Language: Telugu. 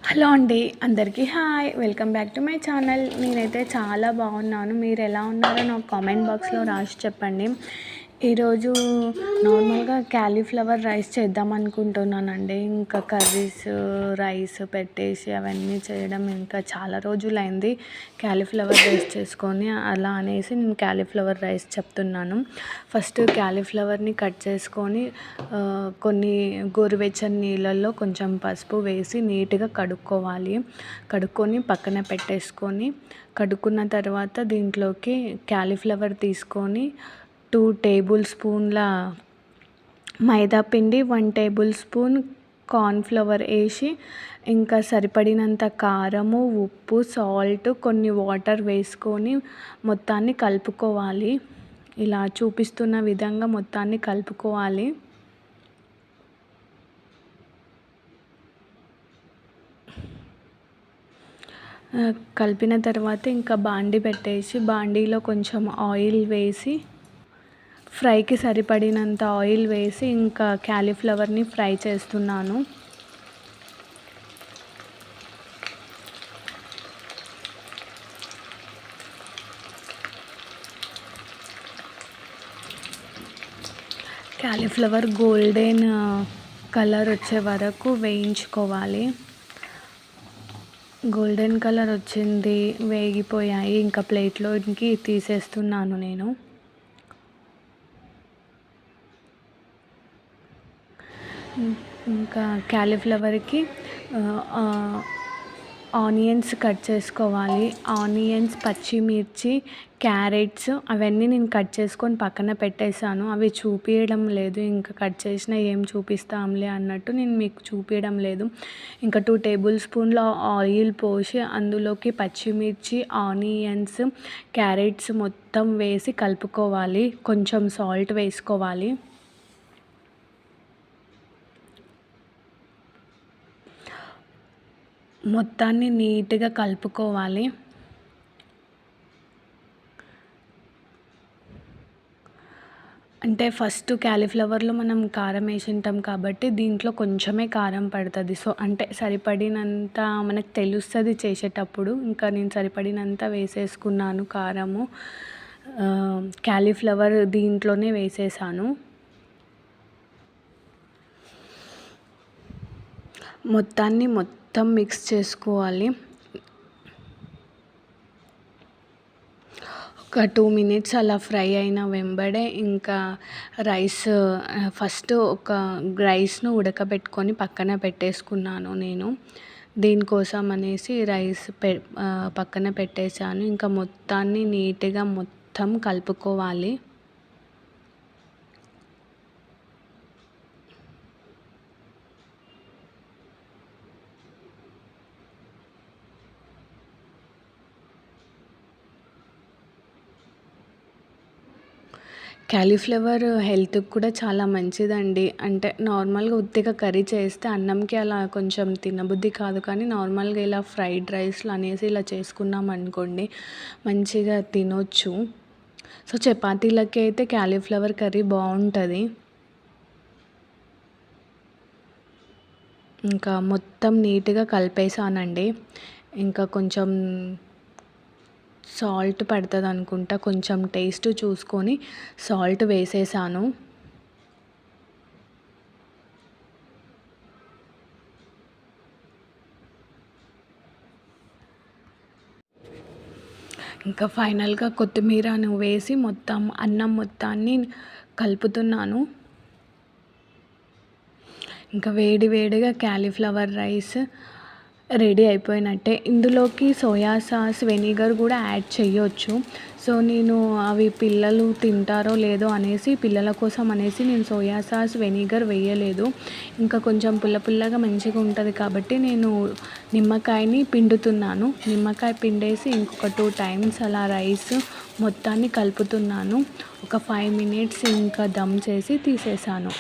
హలో అండి, అందరికీ hi. Welcome back to my channel. నేనైతే చాలా బాగున్నాను. మీరు ఎలా ఉన్నారో నాకు కామెంట్ బాక్స్లో రాసి చెప్పండి. ఈరోజు నార్మల్గా క్యాలీఫ్లవర్ రైస్ చేద్దాం అనుకుంటున్నానండి. ఇంకా కర్రీస్, రైస్ పెట్టేసి అవన్నీ చేయడం ఇంకా చాలా రోజులైంది క్యాలీఫ్లవర్ రైస్ చేసుకొని. అలా అనేసి నేను క్యాలీఫ్లవర్ రైస్ చెప్తున్నాను. ఫస్ట్ క్యాలీఫ్లవర్ని కట్ చేసుకొని కొన్ని గోరువెచ్చని నీళ్ళల్లో కొంచెం పసుపు వేసి నీట్గా కడుక్కొని పక్కన పెట్టేసుకొని, కడుక్కున్న తర్వాత దీంట్లోకి క్యాలీఫ్లవర్ తీసుకొని 2 టేబుల్ స్పూన్ల మైదా పిండి, 1 టేబుల్ స్పూన్ కార్న్ఫ్లవర్ వేసి, ఇంకా సరిపడినంత కారము, ఉప్పు, సాల్ట్, కొన్ని వాటర్ వేసుకొని మొత్తాన్ని కలుపుకోవాలి. ఇలా చూపిస్తున్న విధంగా మొత్తాన్ని కలుపుకోవాలి. కలిపిన తర్వాత ఇంకా బాండీ పెట్టేసి, బాండీలో కొంచెం ఆయిల్ వేసి, ఫ్రైకి సరిపడినంత ఆయిల్ వేసి ఇంకా క్యాలీఫ్లవర్ని ఫ్రై చేస్తున్నాను. క్యాలీఫ్లవర్ గోల్డెన్ కలర్ వచ్చే వరకు వేయించుకోవాలి. గోల్డెన్ కలర్ వచ్చింది, వేగిపోయాయి. ఇంకా ప్లేట్లోకి తీసేస్తున్నాను నేను. ఇంకా క్యాలీఫ్లవర్కి ఆనియన్స్ కట్ చేసుకోవాలి. ఆనియన్స్, పచ్చిమిర్చి, క్యారెట్స్ అవన్నీ నేను కట్ చేసుకొని పక్కన పెట్టేశాను. అవి చూపించడం లేదు, ఇంకా కట్ చేసిన ఏం చూపిస్తాంలే అన్నట్టు నేను మీకు చూపించడం లేదు. ఇంకా 2 టేబుల్ స్పూన్ల ఆయిల్ పోసి అందులోకి పచ్చిమిర్చి, ఆనియన్స్, క్యారెట్స్ మొత్తం వేసి కలుపుకోవాలి. కొంచెం సాల్ట్ వేసుకోవాలి. మొత్తాన్ని నీట్గా కలుపుకోవాలి. అంటే ఫస్ట్ క్యాలీఫ్లవర్లో మనం కారం వేసి ఉంటాం కాబట్టి దీంట్లో కొంచెమే కారం పడుతుంది. సో అంటే సరిపడినంత మనకు తెలుస్తుంది చేసేటప్పుడు. ఇంకా నేను సరిపడినంత వేసేసుకున్నాను కారము. క్యాలీఫ్లవర్ దీంట్లోనే వేసేసాను. మొత్తం మిక్స్ చేసుకోవాలి. ఒక 2 మినిట్స్ అలా ఫ్రై అయిన వెంబడే ఇంకా ఫస్ట్ ఒక రైస్ను ఉడకబెట్టుకొని పక్కన పెట్టేసుకున్నాను నేను. దీనికోసం అనేసి రైస్ పక్కన పెట్టేశాను. ఇంకా మొత్తాన్ని నీట్గా కలుపుకోవాలి. క్యాలీఫ్లవర్ హెల్త్కి కూడా చాలా మంచిదండి. అంటే నార్మల్గా ఉత్తిగా కర్రీ చేస్తే అన్నంకి అలా కొంచెం తినబుద్ధి కాదు. కానీ నార్మల్గా ఇలా ఫ్రైడ్ రైస్లు అనేసి ఇలా చేసుకున్నాం అనుకోండి, మంచిగా తినొచ్చు. సో చపాతీలకి అయితే క్యాలీఫ్లవర్ కర్రీ బాగుంటుంది. ఇంకా మొత్తం నీట్గా కలిపేసానండి. ఇంకా కొంచెం సాల్ట్ పడుతుంది అనుకుంటా, కొంచెం టేస్ట్ చూసుకొని సాల్ట్ వేసేసాను. ఇంకా ఫైనల్గా కొత్తిమీరను వేసి అన్నం మొత్తాన్ని కలుపుతున్నాను. ఇంకా వేడిగా క్యాలీఫ్లవర్ రైస్ రెడీ అయిపోయినట్టే. ఇందులోకి సోయా సాస్, వెనిగర్ కూడా యాడ్ చేయొచ్చు. సో నేను అవి పిల్లలు తింటారో లేదో అనేసి, పిల్లల కోసం అనేసి నేను సోయా సాస్, వెనిగర్ వేయలేదు. ఇంకా కొంచెం పుల్లగా మంచిగా ఉంటుంది కాబట్టి నేను నిమ్మకాయని పిండుతున్నాను. నిమ్మకాయ పిండేసి ఇంకొక 2 టైమ్స్ అలా రైస్ మొత్తాన్ని కలుపుతున్నాను. ఒక 5 మినిట్స్ ఇంకా దమ్ చేసి తీసేసాను.